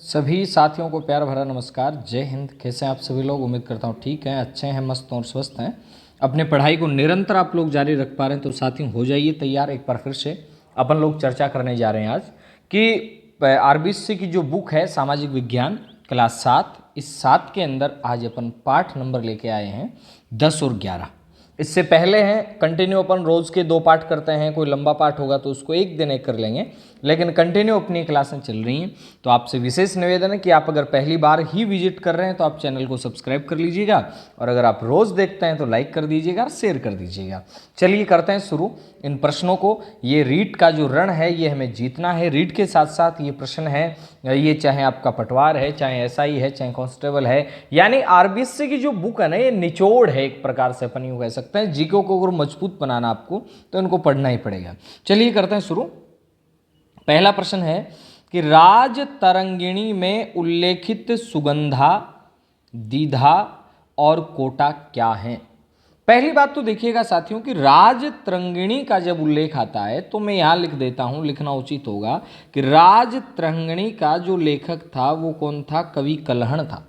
सभी साथियों को प्यार भरा नमस्कार। जय हिंद। कैसे हैं आप सभी लोग? उम्मीद करता हूँ ठीक हैं, अच्छे हैं, मस्त और स्वस्थ हैं। अपने पढ़ाई को निरंतर आप लोग जारी रख पा रहे हैं तो साथियों हो जाइए तैयार। एक बार फिर से अपन लोग चर्चा करने जा रहे हैं आज कि आरबीएससी की जो बुक है सामाजिक विज्ञान क्लास 7, इस 7 के अंदर आज अपन पाठ नंबर लेके आए हैं 10 और 11। इससे पहले हैं कंटिन्यू अपन रोज़ के 2 पाठ करते हैं। कोई लंबा पाठ होगा तो उसको एक दिन एक कर लेंगे, लेकिन कंटिन्यू अपनी क्लासें चल रही हैं। तो आपसे विशेष निवेदन है कि आप अगर पहली बार ही विजिट कर रहे हैं तो आप चैनल को सब्सक्राइब कर लीजिएगा, और अगर आप रोज़ देखते हैं तो लाइक कर दीजिएगा और शेयर कर दीजिएगा। चलिए करते हैं शुरू इन प्रश्नों को। ये रीट का जो रण है ये हमें जीतना है। रीट के साथ साथ ये प्रश्न है, ये चाहे आपका पटवार है, चाहे एसआई है, चाहे कांस्टेबल है, यानी आरबीएससी की जो बुक है ना ये निचोड़ है एक प्रकार से, अपन यूँ कह सकते हैं। जीके को अगर मजबूत बनाना आपको तो इनको पढ़ना ही पड़ेगा। चलिए करते हैं शुरू। पहला प्रश्न है कि राज तरंगिणी में उल्लेखित सुगंधा, दीधा और कोटा क्या हैं? पहली बात तो देखिएगा साथियों कि राज तरंगिणी का जब उल्लेख आता है तो मैं यहां लिख देता हूं, लिखना उचित होगा कि राज तरंगिणी का जो लेखक था वो कौन था? कवि कल्हण था।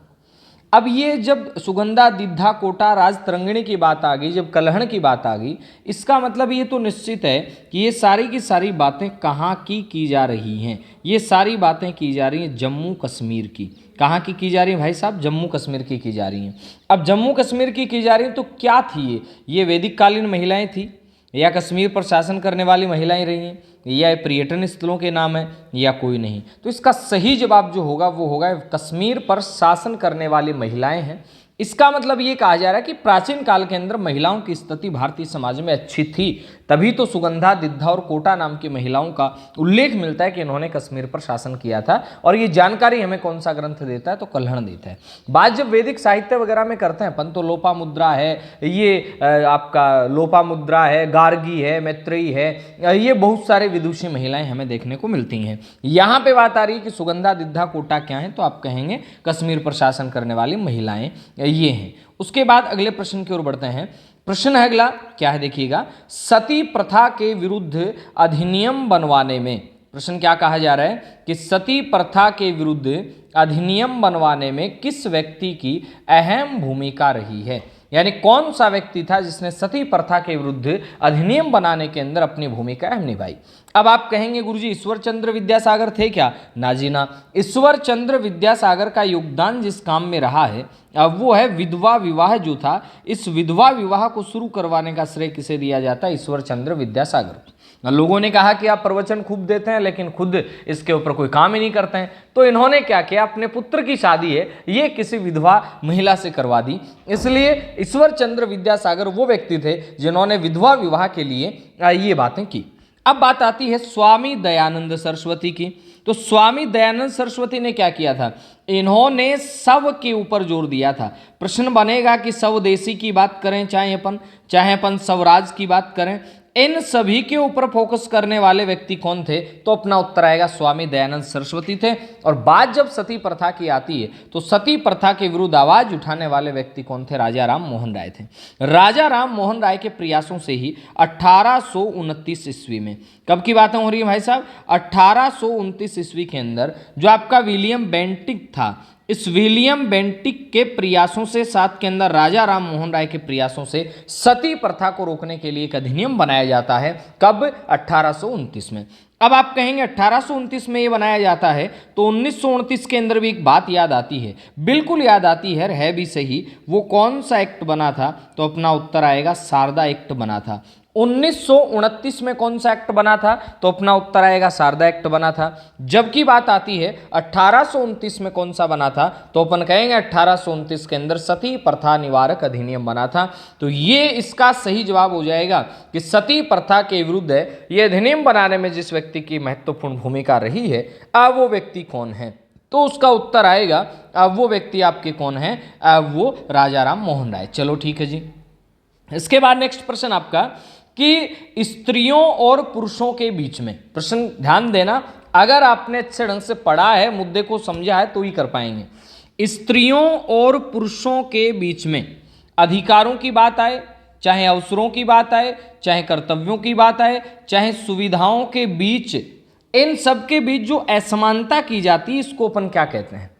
अब ये जब सुगंधा, दीधा, कोटा, राज तरंगिणी की बात आ गई, जब कल्हण की बात आ गई, इसका मतलब ये तो निश्चित है कि ये सारी की सारी बातें कहाँ की जा रही हैं? ये सारी बातें की जा रही हैं जम्मू कश्मीर की। कहाँ की जा रही है भाई साहब? जम्मू कश्मीर की जा रही हैं। अब जम्मू कश्मीर की जा रही हैं तो क्या थी ये वैदिक कालीन महिलाएं थी, या कश्मीर पर शासन करने वाली महिलाएं रही हैं, या पर्यटन स्थलों के नाम है, या कोई नहीं? तो इसका सही जवाब जो होगा वो होगा कश्मीर पर शासन करने वाली महिलाएं हैं। इसका मतलब ये कहा जा रहा है कि प्राचीन काल के अंदर महिलाओं की स्थिति भारतीय समाज में अच्छी थी, तभी तो सुगंधा, दिद्धा और कोटा नाम की महिलाओं का उल्लेख मिलता है कि इन्होंने कश्मीर पर शासन किया था। और ये जानकारी हमें कौन सा ग्रंथ देता है? तो कल्हण देता है। बात जब वैदिक साहित्य वगैरह में करते हैं अपन तो लोपामुद्रा है, ये आपका लोपामुद्रा है, गार्गी है, मैत्रेयी है, ये बहुत सारे विदुषी महिलाएं हमें देखने को मिलती हैं। यहाँ पे बात आ रही है कि सुगंधा, दिद्धा, कोटा क्या है, तो आप कहेंगे कश्मीर पर शासन करने वाली महिलाएं ये हैं। उसके बाद अगले प्रश्न की ओर बढ़ते हैं। प्रश्न है अगला, क्या है देखिएगा, सती प्रथा के विरुद्ध अधिनियम बनवाने में, प्रश्न क्या कहा जा रहा है कि सती प्रथा के विरुद्ध अधिनियम बनवाने में किस व्यक्ति की अहम भूमिका रही है? यानी कौन सा व्यक्ति था जिसने सती प्रथा के विरुद्ध अधिनियम बनाने के अंदर अपनी भूमिका अहम निभाई? अब आप कहेंगे गुरुजी ईश्वर चंद्र विद्यासागर थे क्या? ना जी ना। ईश्वर चंद्र विद्यासागर का योगदान जिस काम में रहा है अब वो है विधवा विवाह जो था, इस विधवा विवाह को शुरू करवाने का श्रेय किसे दिया जाता है? ईश्वर चंद्र विद्यासागर। लोगों ने कहा कि आप प्रवचन खूब देते हैं लेकिन खुद इसके ऊपर कोई काम ही नहीं करते हैं, तो इन्होंने क्या किया, अपने पुत्र की शादी है ये किसी विधवा महिला से करवा दी। इसलिए ईश्वर चंद्र विद्यासागर वो व्यक्ति थे जिन्होंने विधवा विवाह के लिए ये बातें की। अब बात आती है स्वामी दयानंद सरस्वती की। तो स्वामी दयानंद सरस्वती ने क्या किया था? इन्होंने शव के ऊपर जोर दिया था। प्रश्न बनेगा कि स्वदेशी की बात करें चाहे अपन स्वराज की बात करें, इन सभी के ऊपर फोकस करने वाले व्यक्ति कौन थे? तो अपना उत्तर आएगा स्वामी दयानंद सरस्वती थे। और बात जब सती प्रथा की आती है तो सती प्रथा के विरुद्ध आवाज उठाने वाले व्यक्ति कौन थे? राजा राम मोहन राय थे। राजा राम मोहन राय के प्रयासों से ही 1829 ईस्वी में, कब की बातें हो रही है भाई साहब? 1829 ईस्वी के अंदर जो आपका विलियम बेंटिक था, इस विलियम बेंटिक के प्रयासों से, साथ के अंदर राजा राम मोहन राय के प्रयासों से सती प्रथा को रोकने के लिए एक अधिनियम बनाया जाता है। कब? 1829 में। अब आप कहेंगे 1829 में ये बनाया जाता है तो 1929 के अंदर भी एक बात याद आती है, बिल्कुल याद आती है भी सही। वो कौन सा एक्ट बना था? तो अपना उत्तर आएगा शारदा एक्ट बना था। 1929 में कौन सा एक्ट बना था? तो अपना उत्तर आएगा शारदा एक्ट बना था। जबकि बात आती है 1829 में कौन सा बना था? तो अपन कहेंगे 1829 के अंदर सती प्रथा निवारक अधिनियम बना था। तो ये इसका सही जवाब हो जाएगा कि सती प्रथा के विरुद्ध ये अधिनियम बनाने में जिस व्यक्ति की महत्वपूर्ण भूमिका रही है अब वो व्यक्ति कौन है? तो उसका उत्तर आएगा अब वो व्यक्ति आपके कौन है? अब वो राजा राम मोहन राय। चलो ठीक है जी। इसके बाद नेक्स्ट प्रश्न आपका कि स्त्रियों और पुरुषों के बीच में, प्रश्न ध्यान देना, अगर आपने अच्छे ढंग से पढ़ा है, मुद्दे को समझा है तो ही कर पाएंगे। स्त्रियों और पुरुषों के बीच में अधिकारों की बात आए, चाहे अवसरों की बात आए, चाहे कर्तव्यों की बात आए, चाहे सुविधाओं के बीच इन सब के बीच जो असमानता की जाती है इसको अपन क्या कहते हैं?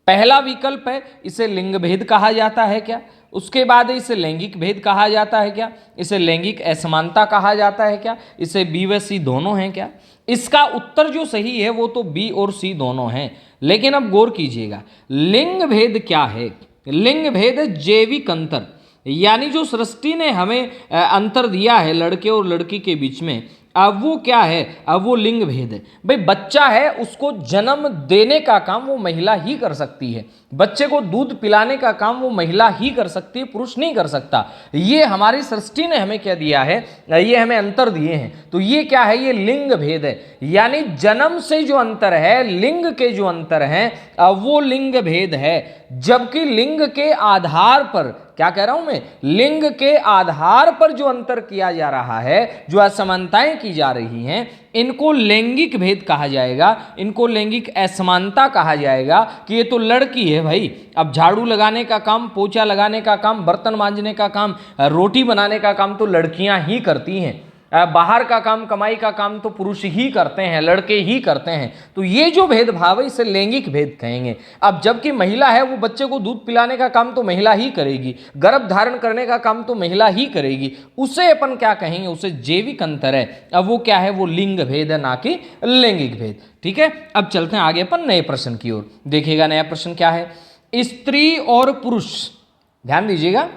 पहला विकल्प है, इसे लिंग भेद कहा जाता है क्या? उसके बाद इसे लैंगिक भेद कहा जाता है क्या? इसे लैंगिक असमानता कहा जाता है क्या? इसे बी व सी दोनों हैं क्या? इसका उत्तर जो सही है वो तो बी और सी दोनों हैं। लेकिन अब गौर कीजिएगा, लिंग भेद क्या है? लिंग भेद जैविक अंतर, यानी जो सृष्टि ने हमें अंतर दिया है लड़के और लड़की के बीच में, अब वो क्या है? अब वो लिंग भेद है। भाई बच्चा है, उसको जन्म देने का काम वो महिला ही कर सकती है, बच्चे को दूध पिलाने का काम वो महिला ही कर सकती है, पुरुष नहीं कर सकता। ये हमारी सृष्टि ने हमें क्या दिया है, ये हमें अंतर दिए हैं। तो ये क्या है? ये लिंग भेद है, यानी जन्म से जो अंतर है, लिंग के जो अंतर हैं, वो लिंग भेद है। जबकि लिंग के आधार पर, क्या कह रहा हूं मैं, लिंग के आधार पर जो अंतर किया जा रहा है, जो असमानताएं की जा रही हैं, इनको लैंगिक भेद कहा जाएगा, इनको लैंगिक असमानता कहा जाएगा। कि ये तो लड़की है भाई, अब झाड़ू लगाने का काम, पोछा लगाने का काम, बर्तन मांजने का काम, रोटी बनाने का काम तो लड़कियां ही करती हैं, बाहर का काम, कमाई का काम तो पुरुष ही करते हैं, लड़के ही करते हैं। तो ये जो भेदभाव है इसे लैंगिक भेद कहेंगे। अब जबकि महिला है, वो बच्चे को दूध पिलाने का काम तो महिला ही करेगी, गर्भ धारण करने का काम तो महिला ही करेगी, उसे अपन क्या कहेंगे? उसे जैविक अंतर है। अब वो क्या है? वो लिंग भेद है, ना कि लैंगिक भेद। ठीक है, अब चलते हैं आगे अपन नए प्रश्न की ओर। देखिएगा नया प्रश्न क्या है। स्त्री और पुरुष, ध्यान दीजिएगा,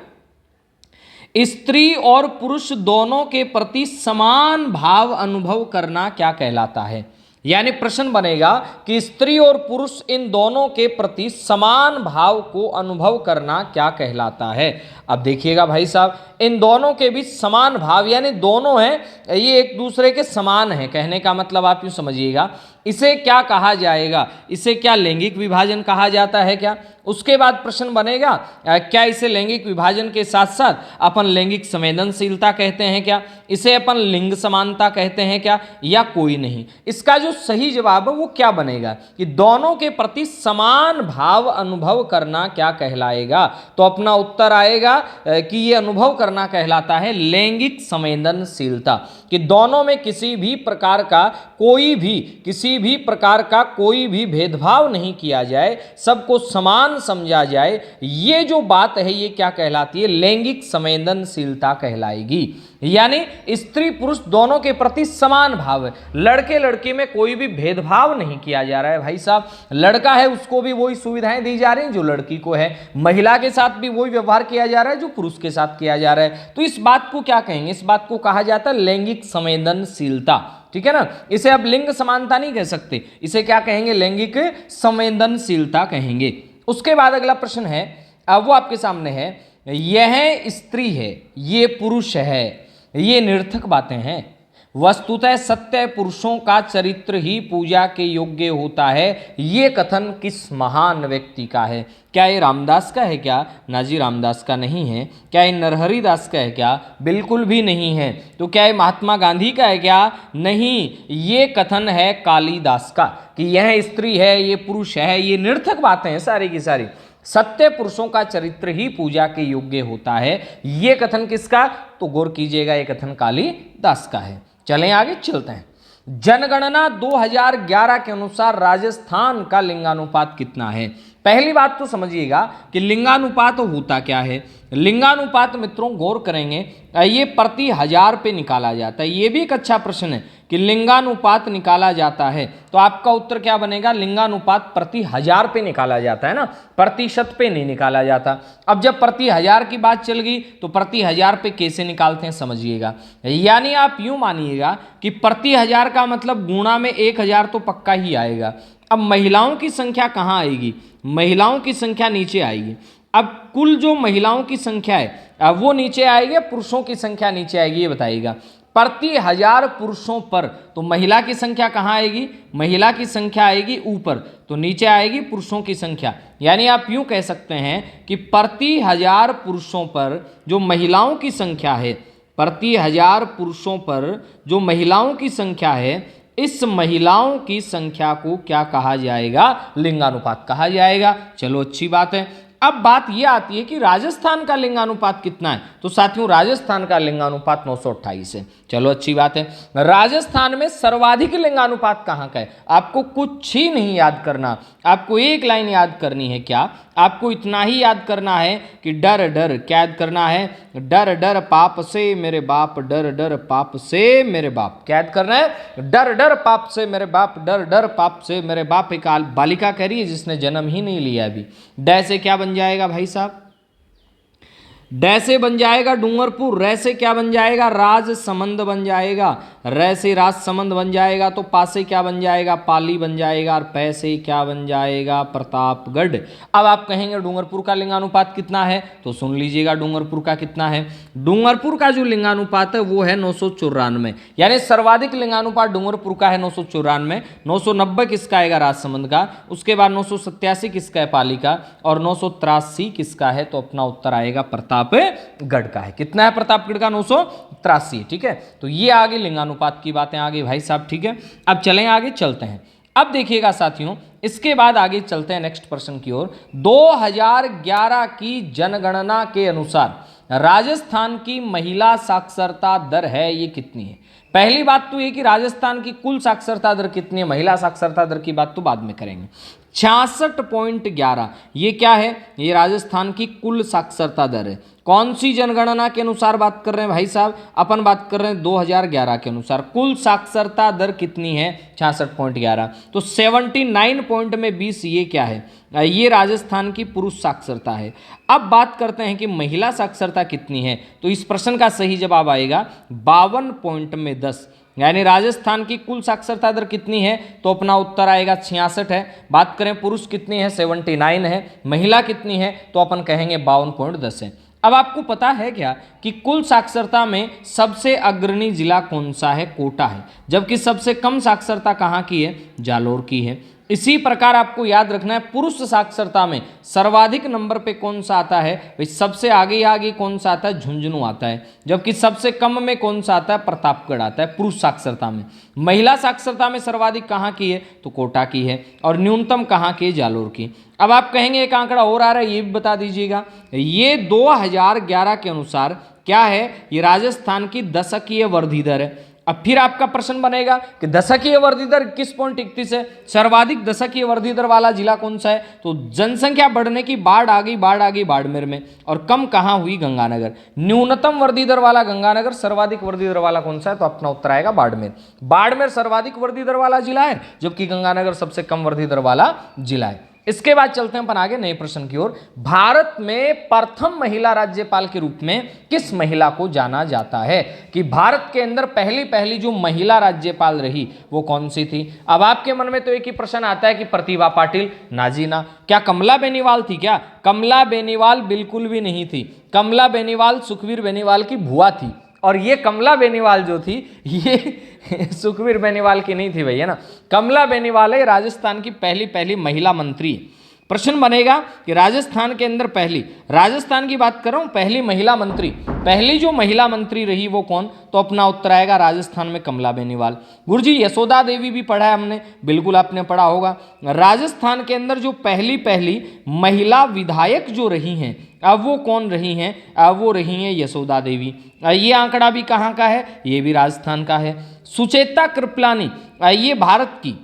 स्त्री और पुरुष दोनों के प्रति समान भाव अनुभव करना क्या कहलाता है? यानी प्रश्न बनेगा कि स्त्री और पुरुष इन दोनों के प्रति समान भाव को अनुभव करना क्या कहलाता है? अब देखिएगा भाई साहब, इन दोनों के बीच समान भाव, यानी दोनों हैं, ये एक दूसरे के समान हैं। कहने का मतलब आप यूं समझिएगा, इसे क्या कहा जाएगा? इसे क्या लैंगिक विभाजन कहा जाता है क्या? उसके बाद प्रश्न बनेगा, क्या इसे लैंगिक विभाजन के साथ साथ अपन लैंगिक संवेदनशीलता कहते हैं क्या? इसे अपन लिंग समानता कहते हैं क्या, या कोई नहीं? इसका जो सही जवाब है वो क्या बनेगा कि दोनों के प्रति समान भाव अनुभव करना क्या कहलाएगा? तो अपना उत्तर आएगा कि ये अनुभव करना कहलाता है लैंगिक संवेदनशीलता। कि दोनों में किसी भी प्रकार का कोई भी भेदभाव नहीं किया जाए, सबको समान समझा जाए। ये जो बात है ये क्या कहलाती है? लैंगिक संवेदनशीलता कहलाएगी। यानी स्त्री पुरुष दोनों के प्रति समान भाव है, लड़के लड़की में कोई भी भेदभाव नहीं किया जा रहा है। भाई साहब, लड़का है उसको भी वही सुविधाएं दी जा रही हैं जो लड़की को है, महिला के साथ भी वही व्यवहार किया जा रहा है जो पुरुष के साथ किया जा रहा है। तो इस बात को क्या कहेंगे? इस बात को कहा जाता है लैंगिक संवेदनशीलता। ठीक है ना, इसे अब लिंग समानता नहीं कह सकते, इसे क्या कहेंगे? लैंगिक संवेदनशीलता कहेंगे। उसके बाद अगला प्रश्न है, अब वो आपके सामने है, यह स्त्री है, ये पुरुष है, ये निरर्थक बातें हैं। वस्तुतः सत्य पुरुषों का चरित्र ही पूजा के योग्य होता है, ये कथन किस महान व्यक्ति का है? क्या ये रामदास का है क्या? ना जी, रामदास का नहीं है। क्या ये नरहरि दास का है क्या? बिल्कुल भी नहीं है। तो क्या ये महात्मा गांधी का है क्या? नहीं, ये कथन है कालिदास का, कि यह स्त्री है, ये पुरुष है, ये निरर्थक बातें हैं सारी की सारी। सत्य पुरुषों का चरित्र ही पूजा के योग्य होता है, ये कथन किसका? तो गौर कीजिएगा, ये कथन कालिदास का है। चलें आगे चलते हैं। जनगणना 2011 के अनुसार राजस्थान का लिंगानुपात कितना है? पहली बात तो समझिएगा कि लिंगानुपात होता क्या है। लिंगानुपात मित्रों गौर करेंगे, ये प्रति हजार पे निकाला जाता है। ये भी एक अच्छा प्रश्न है कि लिंगानुपात निकाला जाता है, तो आपका उत्तर क्या बनेगा? लिंगानुपात प्रति हजार पे निकाला जाता है ना, प्रतिशत पे नहीं निकाला जाता। अब जब प्रति हजार की बात चल गई तो प्रति हजार पे कैसे निकालते हैं समझिएगा। यानी आप यूं मानिएगा कि प्रति हजार का मतलब गुणा में 1000 तो पक्का ही आएगा। अब महिलाओं की संख्या कहाँ आएगी? महिलाओं की संख्या नीचे आएगी। अब कुल जो महिलाओं की संख्या है अब वो नीचे आएगी, पुरुषों की संख्या नीचे आएगी, ये बताइएगा। प्रति हजार पुरुषों पर तो महिला की संख्या कहाँ आएगी? महिला की संख्या आएगी ऊपर, तो नीचे आएगी पुरुषों की संख्या। यानी आप यूं कह सकते हैं कि प्रति हजार पुरुषों पर जो महिलाओं की संख्या है, प्रति हजार पुरुषों पर जो महिलाओं की संख्या है, इस महिलाओं की संख्या को क्या कहा जाएगा? लिंगानुपात कहा जाएगा। चलो अच्छी बात है। अब बात यह आती है कि राजस्थान का लिंगानुपात कितना है, तो साथियों राजस्थान का लिंगानुपात 928 है। चलो अच्छी बात है। राजस्थान में सर्वाधिक लिंगानुपात कहां का है, आपको कुछ ही नहीं याद करना, आपको एक लाइन याद करनी है। क्या आपको इतना ही याद करना है कि डर डर, क्या याद करना है, डर डर पाप से मेरे बाप, डर डर पाप से मेरे बाप। क्या याद करना है, डर डर पाप से मेरे बाप, डर डर पाप से मेरे बाप। एक बालिका कह रही है जिसने जन्म ही नहीं लिया अभी। डै से क्या बन जाएगा भाई साहब, डै से बन जाएगा डूंगरपुर, रै से क्या बन जाएगा, राजसमंद बन जाएगा, रै से राजसमंद बन जाएगा, तो पा से क्या बन जाएगा, पाली बन जाएगा, और पै से क्या बन जाएगा, प्रतापगढ़। अब आप कहेंगे डूंगरपुर का लिंगानुपात कितना है, तो सुन लीजिएगा डूंगरपुर का कितना है। डूंगरपुर का जो लिंगानुपात है वो है 994, यानी सर्वाधिक लिंगानुपात डूंगरपुर का है 994। 990 किसका आएगा, राजसमंद का, उसके बाद 987 किसका है, पाली का, और 983 किसका है, तो अपना उत्तर आएगा प्रतापगढ़ का है। कितना है प्रतापगढ़ का, 983। ठीक है, तो ये आगे लिंगानुपात की बातें आगे भाई साहब। ठीक है, अब चलें आगे, चलते हैं। अब देखिएगा साथियों, इसके बाद आगे चलते हैं नेक्स्ट प्रश्न की ओर। 2011 की जनगणना के अनुसार राजस्थान की महिला साक्षरता दर है ये कितनी है। पहली बात तो ये कि राजस्थान की कुल साक्षरता दर कितनी है, महिला साक्षरता दर की बात तो बाद में करेंगे। 66.11, ये क्या है, ये राजस्थान की कुल साक्षरता दर है। कौन सी जनगणना के अनुसार बात कर रहे हैं भाई साहब, अपन बात कर रहे हैं 2011 के अनुसार। कुल साक्षरता दर कितनी है, 66.11, तो 79 पॉइंट में 20 ये क्या है, ये राजस्थान की पुरुष साक्षरता है। अब बात करते हैं कि महिला साक्षरता कितनी है, तो इस प्रश्न का सही जवाब आएगा 52 पॉइंट में 10, यानी राजस्थान की कुल साक्षरता दर कितनी है, तो अपना उत्तर आएगा 66 है। बात करें पुरुष कितनी है, 79 है, महिला कितनी है, तो अपन कहेंगे 52.10 है। अब आपको पता है क्या कि कुल साक्षरता में सबसे अग्रणी जिला कौन सा है, कोटा है, जबकि सबसे कम साक्षरता कहाँ की है, जालोर की है। इसी प्रकार आपको याद रखना है पुरुष साक्षरता में सर्वाधिक नंबर पे कौन सा आता है, भाई सबसे आगे कौन सा आता है, झुंझुनू आता है, जबकि सबसे कम में कौन सा आता है, प्रतापगढ़ आता है पुरुष साक्षरता में। महिला साक्षरता में सर्वाधिक कहाँ की है, तो कोटा की है, और न्यूनतम कहाँ की है, जालोर की। अब आप कहेंगे एक आंकड़ा और आ रहा है, ये भी बता दीजिएगा। ये 2011 के अनुसार क्या है, ये राजस्थान की दशकीय वृद्धि दर है। अब फिर आपका प्रश्न बनेगा कि दशकीय वृद्धि दर 21.31 है, सर्वाधिक दशकीय वृद्धि दर वाला जिला कौन सा है, तो जनसंख्या बढ़ने की बाढ़ आ गई बाड़मेर में, और कम कहाँ हुई, गंगानगर। न्यूनतम वृद्धि दर वाला गंगानगर, सर्वाधिक वृद्धि दर वाला कौन सा है, तो अपना उत्तर आएगा बाड़मेर। बाड़मेर सर्वाधिक वृद्धि दर वाला जिला है, जबकि गंगानगर सबसे कम वृद्धि दर वाला जिला है। इसके बाद चलते हैं अपन आगे नए प्रश्न की ओर। भारत में प्रथम महिला राज्यपाल के रूप में किस महिला को जाना जाता है, कि भारत के अंदर पहली जो महिला राज्यपाल रही वो कौन सी थी। अब आपके मन में तो एक ही प्रश्न आता है कि प्रतिभा पाटिल, नाजीना। क्या कमला बेनीवाल थी क्या, कमला बेनीवाल बिल्कुल भी नहीं थी। कमला बेनीवाल सुखवीर बेनीवाल की भुआ थी, और ये कमला बेनीवाल जो थी ये सुखवीर बेनीवाल की नहीं थी भैया ना, कमला बेनीवाल है राजस्थान की पहली महिला मंत्री। प्रश्न बनेगा कि राजस्थान के अंदर राजस्थान की बात कर रहा हूं, पहली महिला मंत्री, पहली जो महिला मंत्री रही वो कौन, तो अपना उत्तर आएगा राजस्थान में कमला बेनीवाल। गुरुजी यशोदा देवी भी पढ़ा है हमने, बिल्कुल आपने पढ़ा होगा। राजस्थान के अंदर जो पहली महिला विधायक जो रही हैं, अब वो कौन रही हैं, अब वो रही हैं यशोदा देवी। ये आंकड़ा भी कहाँ का है, ये भी राजस्थान का है। सुचेता कृपलानी, ये भारत की,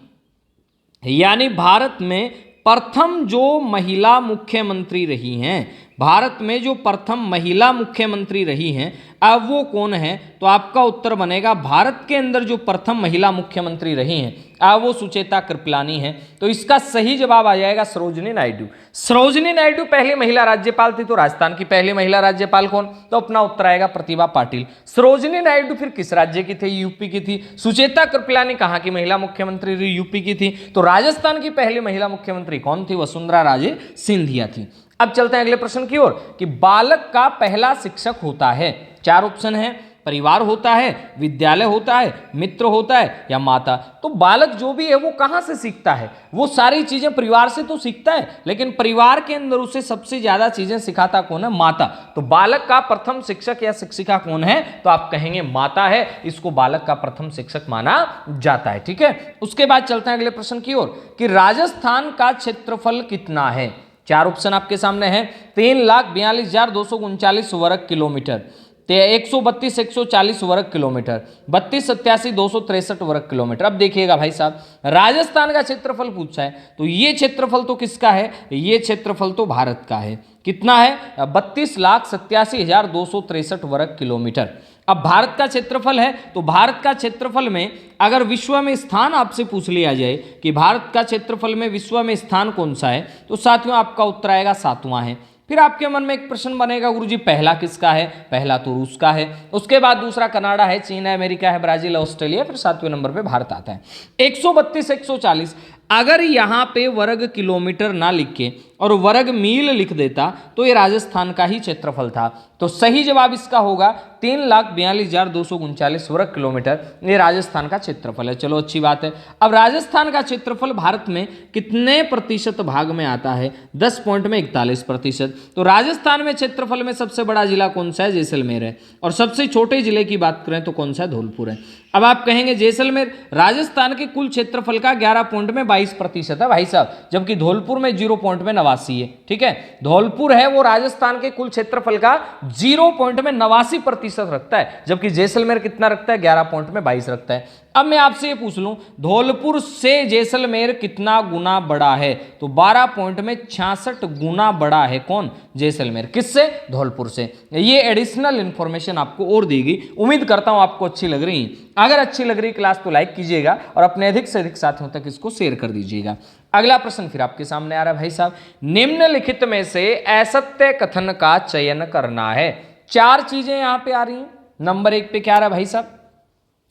यानी भारत में प्रथम जो महिला मुख्यमंत्री रही हैं, भारत में जो प्रथम महिला मुख्यमंत्री रही हैं, अब वो कौन है, तो आपका उत्तर बनेगा भारत के अंदर जो प्रथम महिला मुख्यमंत्री रही हैं, अब वो सुचेता कृपलानी है। तो इसका सही जवाब आ जाएगा सरोजिनी नायडू। सरोजिनी नायडू पहली महिला राज्यपाल थी, तो राजस्थान की पहली महिला राज्यपाल कौन, तो अपना उत्तर आएगा प्रतिभा पाटिल। सरोजिनी नायडू फिर किस राज्य की थी, यूपी की थी। सुचेता कृपलानी कहाँ की महिला मुख्यमंत्री रही, यूपी की थी। तो राजस्थान की पहली महिला मुख्यमंत्री कौन थी, वसुंधरा राजे सिंधिया थी। अब चलते हैं अगले प्रश्न की ओर कि बालक का पहला शिक्षक होता है, चार ऑप्शन है, परिवार होता है, विद्यालय होता है, मित्र होता है, या माता। तो बालक जो भी है वो कहाँ से सीखता है, वो सारी चीजें परिवार से तो सीखता है, लेकिन परिवार के अंदर उसे सबसे ज्यादा चीजें सिखाता कौन है, माता। तो बालक का प्रथम शिक्षक या शिक्षिका कौन है, तो आप कहेंगे माता है, इसको बालक का प्रथम शिक्षक माना जाता है। ठीक है, उसके बाद चलते हैं अगले प्रश्न की ओर कि राजस्थान का क्षेत्रफल कितना है। चार ऑप्शन आपके सामने हैं। 3,42,239 वर्ग किलोमीटर, 132 140 वर्ग किलोमीटर, 32 87 263 वर्ग किलोमीटर। अब देखिएगा भाई साहब, राजस्थान का क्षेत्रफल पूछा है तो ये क्षेत्रफल तो किसका है, ये क्षेत्रफल तो भारत का है। कितना है, 32,87,263 वर्ग किलोमीटर। अब भारत का क्षेत्रफल है तो भारत का क्षेत्रफल में अगर विश्व में स्थान आपसे पूछ लिया जाए कि भारत का क्षेत्रफल में विश्व में स्थान कौन सा है, तो साथियों आपका उत्तर आएगा 7वां है। फिर आपके मन में एक प्रश्न बनेगा, गुरुजी पहला किसका है, पहला तो रूस का है, उसके बाद दूसरा कनाडा है, चीन है, अमेरिका है, ब्राजील, ऑस्ट्रेलिया, फिर 7वें नंबर पे भारत आता है। 132 140 अगर यहाँ पे वर्ग किलोमीटर ना लिख के और वर्ग मील लिख देता तो ये राजस्थान का ही क्षेत्रफल था। तो सही जवाब इसका होगा 3,42,239 वर्ग किलोमीटर, ये राजस्थान का क्षेत्रफल है। चलो अच्छी बात है। अब राजस्थान का क्षेत्रफल भारत में कितने प्रतिशत भाग में आता है, 10 पॉइंट में 41%। तो राजस्थान में क्षेत्रफल में सबसे बड़ा जिला कौन सा है, जैसलमेर है, और सबसे छोटे जिले की बात करें तो कौन सा है, धौलपुर है। अब आप कहेंगे जैसलमेर राजस्थान के कुल क्षेत्रफल का 11 पॉइंट में 22% है भाई साहब, जबकि धौलपुर में 0 पॉइंट में 89 है। ठीक है, धौलपुर है वो राजस्थान के कुल क्षेत्रफल का 0 पॉइंट में 89% रखता है, जबकि जैसलमेर कितना रखता है, 11 पॉइंट में 22 रखता है। अब मैं आपसे ये पूछ लूं, धौलपुर से जैसलमेर कितना गुना बड़ा है, तो 12 पॉइंट में 66 गुना बड़ा है। कौन, जैसलमेर, किससे, धौलपुर से। ये एडिशनल इंफॉर्मेशन आपको और देगी। उम्मीद करता हूं आपको अच्छी लग रही है। अगर अच्छी लग रही क्लास तो लाइक कीजिएगा और अपने अधिक से अधिक साथियों तक इसको शेयर कर दीजिएगा। अगला प्रश्न फिर आपके सामने आ रहा है भाई साहब, निम्नलिखित में से असत्य कथन का चयन करना है। 4 चीजें यहां पे आ रही हैं। नंबर 1 पे क्या आ रहा है भाई साहब,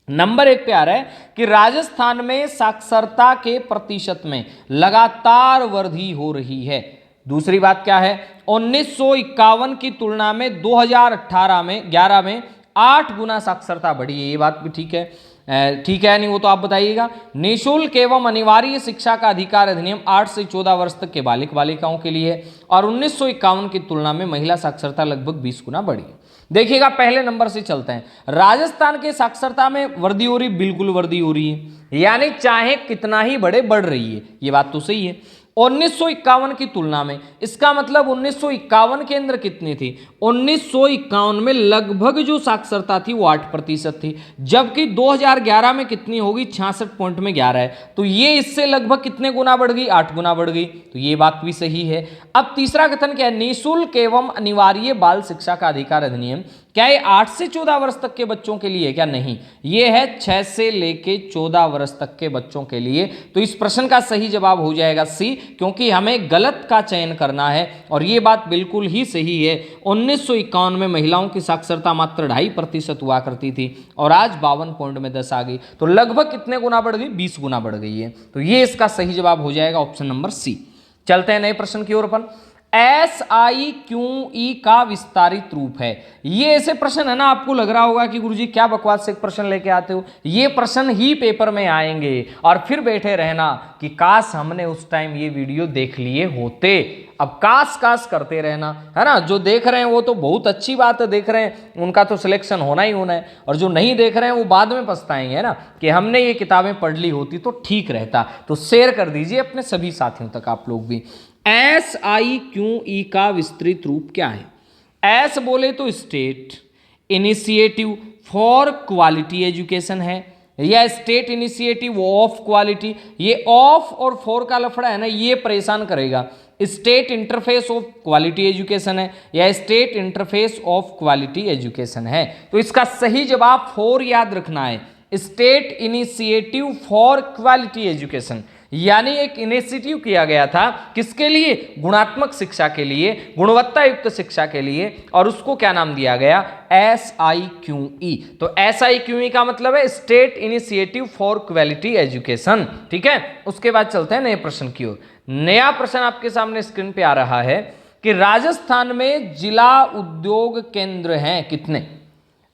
नंबर 1 पे आ रहा है कि राजस्थान में साक्षरता के प्रतिशत में लगातार वृद्धि हो रही है। दूसरी बात क्या है, 1951 की तुलना में 2018 में 11 में 8 गुना साक्षरता बढ़ी है। ये बात भी ठीक है, ठीक है नहीं वो तो आप बताइएगा। निःशुल्क एवं अनिवार्य शिक्षा का अधिकार अधिनियम 8 से 14 वर्ष तक के बालिक बालिकाओं के लिए, और 1951 की तुलना में महिला साक्षरता लगभग 20 गुना बढ़ी है। देखिएगा पहले नंबर से चलते हैं। राजस्थान के साक्षरता में वृद्धि हो रही, बिल्कुल वृद्धि हो रही है, यानी चाहे कितना ही बढ़े बढ़ रही है, ये बात तो सही है। 1951 की तुलना में, इसका मतलब 1951 के अंदर कितनी थी, 1951 में लगभग जो साक्षरता थी वो 8% थी, जबकि 2011 में कितनी होगी, 66 पॉइंट में 11 है। तो ये इससे लगभग कितने गुना बढ़ गई, 8 गुना बढ़ गई। तो ये बात भी सही है। अब तीसरा कथन क्या है, निःशुल्क एवं अनिवार्य बाल शिक्षा का अधिकार अधिनियम, क्या ये 8 से 14 वर्ष तक के बच्चों के लिए, क्या नहीं, ये है 6 से लेके 14 वर्ष तक के बच्चों के लिए। तो इस प्रश्न का सही जवाब हो जाएगा सी, क्योंकि हमें गलत का चयन करना है, और ये बात बिल्कुल ही सही है। 1951 में महिलाओं की साक्षरता मात्र 2.5% हुआ करती थी, और आज 52 पॉइंट में 10 आ गई। तो लगभग कितने गुना बढ़ गई, 20 गुना बढ़ गई है। तो ये इसका सही जवाब हो जाएगा ऑप्शन नंबर सी। चलते हैं नए प्रश्न की ओर अपन। SIQE का विस्तारित रूप है। ये ऐसे प्रश्न है ना, आपको लग रहा होगा कि गुरुजी क्या बकवास से प्रश्न लेके आते हो, ये प्रश्न ही पेपर में आएंगे और फिर बैठे रहना कि काश हमने उस टाइम ये वीडियो देख लिए होते। अब काश काश करते रहना, है ना। जो देख रहे हैं वो तो बहुत अच्छी बात है, देख रहे हैं उनका तो सिलेक्शन होना ही होना है, और जो नहीं देख रहे हैं वो बाद में पछताएंगे, है ना, कि हमने ये किताबें पढ़ ली होती तो ठीक रहता। तो शेयर कर दीजिए अपने सभी साथियों तक आप लोग भी। SIQE का विस्तृत रूप क्या है। एस बोले तो state initiative for quality education है, या स्टेट इनिशिएटिव ऑफ क्वालिटी। ये ऑफ और फॉर का लफड़ा है ना, ये परेशान करेगा। State interface of quality education है, या state interface of quality education है। तो इसका सही जवाब फॉर याद रखना है, state initiative for quality education. यानी एक इनिशिएटिव किया गया था किसके लिए, गुणात्मक शिक्षा के लिए, गुणवत्ता युक्त शिक्षा के लिए, और उसको क्या नाम दिया गया, SIQE। तो SIQE का मतलब है state initiative for quality education. ठीक है, उसके बाद चलते हैं नए प्रश्न की ओर। नया प्रश्न आपके सामने स्क्रीन पे आ रहा है कि राजस्थान में जिला उद्योग केंद्र हैं कितने।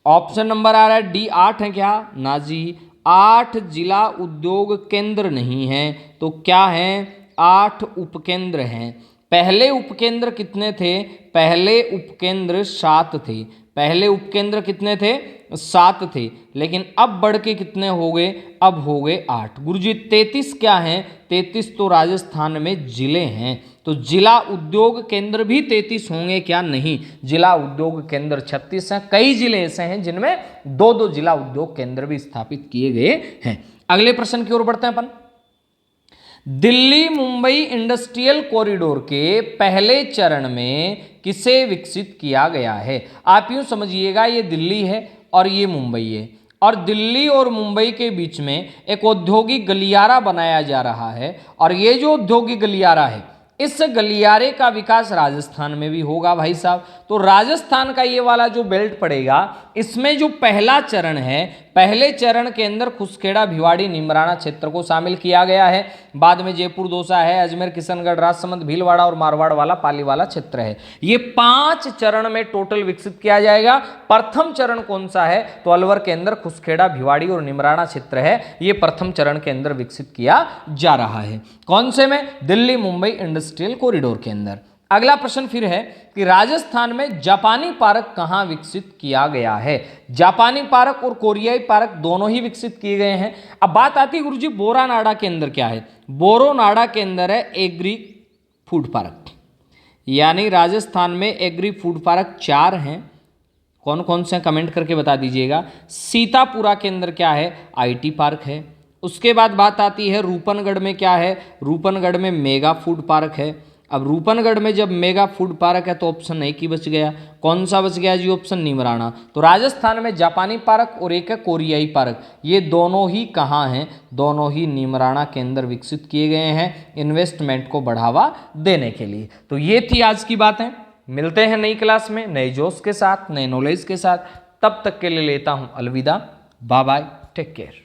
ऑप्शन नंबर आ रहा है D 8 है क्या, ना जी, 8 जिला उद्योग केंद्र नहीं है, तो क्या है, 8 उपकेंद्र हैं। पहले उपकेंद्र कितने थे, पहले उपकेंद्र 7 थे, पहले उपकेंद्र कितने थे? 7 थे, लेकिन अब बढ़ के कितने हो गए? अब हो गए 8। गुरुजी 33 क्या हैं? 33 तो राजस्थान में जिले हैं, तो जिला उद्योग केंद्र भी 33 होंगे क्या? नहीं, जिला उद्योग केंद्र 36 हैं। कई जिले ऐसे हैं जिनमें 2-2 जिला उद्योग केंद्र भी स्थापित किए गए हैं। अगले प्रश्न की ओर बढ़ते हैं अपन। दिल्ली मुंबई इंडस्ट्रियल कॉरिडोर के पहले चरण में किसे विकसित किया गया है? आप यूं समझिएगा, ये दिल्ली है और ये मुंबई है, और दिल्ली और मुंबई के बीच में एक औद्योगिक गलियारा बनाया जा रहा है, और ये जो औद्योगिक गलियारा है, इस गलियारे का विकास राजस्थान में भी होगा भाई साहब। तो राजस्थान का ये वाला जो बेल्ट पड़ेगा, इसमें जो पहला चरण है, पहले चरण के अंदर खुसखेड़ा भिवाड़ी निमराना क्षेत्र को शामिल किया गया है। बाद में जयपुर दौसा है, अजमेर किशनगढ़ राजसमंद भीलवाड़ा और मारवाड़ वाला पाली वाला क्षेत्र है। ये 5 चरण में टोटल विकसित किया जाएगा। प्रथम चरण कौन सा है? तो अलवर के अंदर खुसखेड़ा भिवाड़ी और निमराना क्षेत्र है, ये प्रथम चरण के अंदर विकसित किया जा रहा है। कौन से में? दिल्ली मुंबई इंडस्ट्रियल कॉरिडोर के अंदर। अगला प्रश्न फिर है कि राजस्थान में जापानी पार्क कहां विकसित किया गया है? जापानी पार्क और कोरियाई पार्क दोनों ही विकसित किए गए हैं। अब बात आती है गुरुजी बोरानाडा के अंदर क्या है? बोरोनाडा के अंदर है एग्री फूड पार्क, यानी राजस्थान में एग्री फूड पार्क 4 हैं। कौन कौन से कमेंट करके बता दीजिएगा। सीतापुरा के अंदर क्या है? आईटी पार्क है। उसके बाद बात आती है रूपनगढ़ में क्या है? रूपनगढ़ में मेगा फूड पार्क है। अब रूपनगढ़ में जब मेगा फूड पार्क है तो ऑप्शन एक ही बच गया। कौन सा बच गया जी? ऑप्शन निमराना। तो राजस्थान में जापानी पार्क और एक है कोरियाई पार्क, ये दोनों ही कहाँ हैं? दोनों ही निमराना के अंदर विकसित किए गए हैं इन्वेस्टमेंट को बढ़ावा देने के लिए। तो ये थी आज की बातें। मिलते हैं नई क्लास में नए जोश के साथ, नए नॉलेज के साथ। तब तक के लिए लेता हूं अलविदा। Bye bye, take care.